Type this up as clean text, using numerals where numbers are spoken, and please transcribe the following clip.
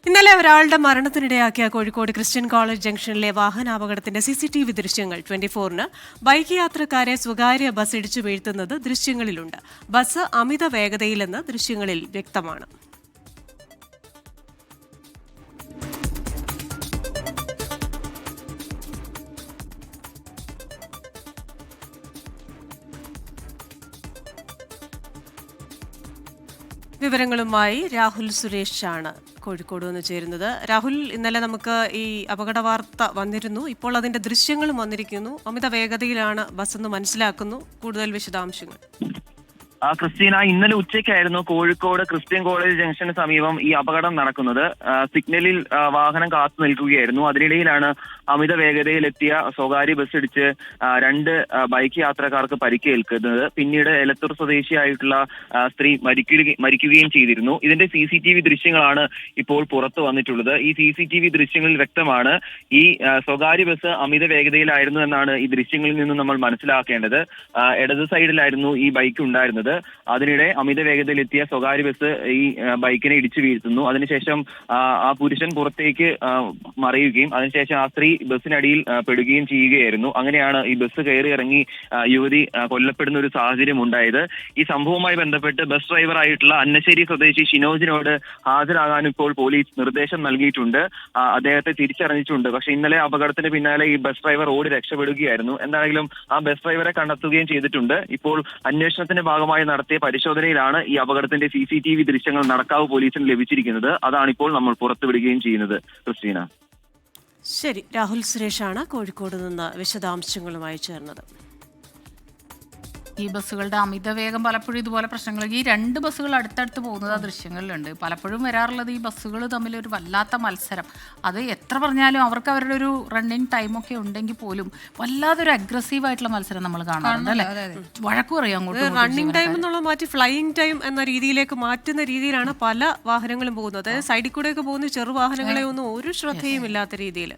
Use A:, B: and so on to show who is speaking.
A: ഇന്നലെ ഒരാളുടെ മരണത്തിനിടയാക്കിയ Kozhikode Christian college ജംഗ്ഷനിലെ വാഹനാപകടത്തിന്റെ CCTV ദൃശ്യങ്ങൾ 24ന് ബൈക്ക് യാത്രക്കാരെ സ്വകാര്യ ബസ് ഇടിച്ചു വീഴ്ത്തുന്നത് ദൃശ്യങ്ങളിലുണ്ട്. ബസ് അമിത വേഗതയിലെന്ന് ദൃശ്യങ്ങളിൽ വ്യക്തമാണ്. വിവരങ്ങളുമായി രാഹുൽ സുരേഷ് ആണ് കോഴിക്കോട് നിന്ന് ചേരുന്നത്. രാഹുൽ, ഇന്നലെ നമുക്ക് ഈ അപകട വാർത്ത വന്നിരുന്നു, ഇപ്പോൾ അതിന്റെ ദൃശ്യങ്ങളും വന്നിരിക്കുന്നു. അമിത വേഗതയിലാണ് ബസ് എന്ന് മനസ്സിലാക്കുന്നു. കൂടുതൽ വിശദാംശങ്ങൾ.
B: ക്രിസ്റ്റീന, ഇന്നലെ ഉച്ചയ്ക്കായിരുന്നു കോഴിക്കോട് ക്രിസ്ത്യൻ കോളേജ് ജംഗ്ഷന് സമീപം ഈ അപകടം നടക്കുന്നത്. സിഗ്നലിൽ വാഹനം കാത്തു നിൽക്കുകയായിരുന്നു. അതിനിടയിലാണ് അമിത വേഗതയിലെത്തിയ സ്വകാര്യ ബസ് ഇടിച്ച് രണ്ട് ബൈക്ക് യാത്രക്കാർക്ക് പരിക്കേൽക്കുന്നത്. പിന്നീട് എലത്തൂർ സ്വദേശിയായിട്ടുള്ള സ്ത്രീ മരിക്കുകയും ചെയ്തിരുന്നു. ഇതിന്റെ CCTV ദൃശ്യങ്ങളാണ് ഇപ്പോൾ പുറത്തു വന്നിട്ടുള്ളത്. ഈ CCTV ദൃശ്യങ്ങളിൽ വ്യക്തമാണ് ഈ സ്വകാര്യ ബസ് അമിത വേഗതയിലായിരുന്നു എന്നാണ് ഈ ദൃശ്യങ്ങളിൽ നിന്നും നമ്മൾ മനസ്സിലാക്കേണ്ടത്. ഇടത് സൈഡിലായിരുന്നു ഈ ബൈക്ക് ഉണ്ടായിരുന്നത്. അതിനിടെ അമിത വേഗതയിലെത്തിയ സ്വകാര്യ ബസ് ഈ ബൈക്കിനെ ഇടിച്ചു വീഴ്ത്തുന്നു. അതിനുശേഷം ആ പുരുഷൻ പുറത്തേക്ക് മറിയുകയും അതിനുശേഷം ആ സ്ത്രീ ബസ്സിനടിയിൽ പെടുകയും ചെയ്യുകയായിരുന്നു. അങ്ങനെയാണ് ഈ ബസ് കയറി ഇറങ്ങി യുവതി കൊല്ലപ്പെടുന്ന ഒരു സാഹചര്യം ഉണ്ടായത്. ഈ സംഭവവുമായി ബന്ധപ്പെട്ട് ബസ് ഡ്രൈവറായിട്ടുള്ള അന്നശ്ശേരി സ്വദേശി ഷിനോജിനോട് ഹാജരാകാൻ ഇപ്പോൾ പോലീസ് നിർദ്ദേശം നൽകിയിട്ടുണ്ട്. അദ്ദേഹത്തെ തിരിച്ചറിഞ്ഞിട്ടുണ്ട്. പക്ഷെ ഇന്നലെ അപകടത്തിന് പിന്നാലെ ഈ ബസ് ഡ്രൈവർ ഓടി രക്ഷപ്പെടുകയായിരുന്നു. എന്താണെങ്കിലും ആ ബസ് ഡ്രൈവറെ കണ്ടെത്തുകയും ചെയ്തിട്ടുണ്ട്. ഇപ്പോൾ അന്വേഷണത്തിന്റെ ഭാഗമായി നടത്തിയ പരിശോധനയിലാണ് ഈ അപകടത്തിന്റെ CCTV ദൃശ്യങ്ങൾ നടക്കാവ് പോലീസിന് ലഭിച്ചിരിക്കുന്നത്. അതാണിപ്പോൾ നമ്മൾ പുറത്തുവിടുകയും ചെയ്യുന്നത്. ക്രിസ്റ്റീന,
A: ശരി. രാഹുൽ സുരേഷാണ് കോഴിക്കോട് നിന്ന് വിശദാംശങ്ങളുമായി ചേർന്നത്.
C: ഈ ബസ്സുകളുടെ അമിതവേഗം പലപ്പോഴും ഇതുപോലെ പ്രശ്നങ്ങൾ, ഈ രണ്ട് ബസ്സുകൾ അടുത്തടുത്ത് പോകുന്നത് ആ ദൃശ്യങ്ങളിലുണ്ട്. പലപ്പോഴും വരാറുള്ളത് ഈ ബസ്സുകൾ തമ്മിലൊരു വല്ലാത്ത മത്സരം. അത് എത്ര പറഞ്ഞാലും അവർക്ക് അവരുടെ ഒരു റണ്ണിങ് ടൈമൊക്കെ ഉണ്ടെങ്കിൽ പോലും വല്ലാതൊരു അഗ്രസീവായിട്ടുള്ള മത്സരം നമ്മൾ കാണാറുണ്ട് അല്ലേ? വഴക്കു പറയും അങ്ങോട്ട്.
A: റണ്ണിങ് ടൈം എന്നുള്ള മാറ്റി ഫ്ലൈയിങ് ടൈം എന്ന രീതിയിലേക്ക് മാറ്റുന്ന രീതിയിലാണ് പല വാഹനങ്ങളും പോകുന്നത്. അതായത് സൈഡിൽ കൂടെയൊക്കെ പോകുന്ന ചെറു വാഹനങ്ങളെ ഒന്നും ഒരു ശ്രദ്ധയും ഇല്ലാത്ത രീതിയിൽ.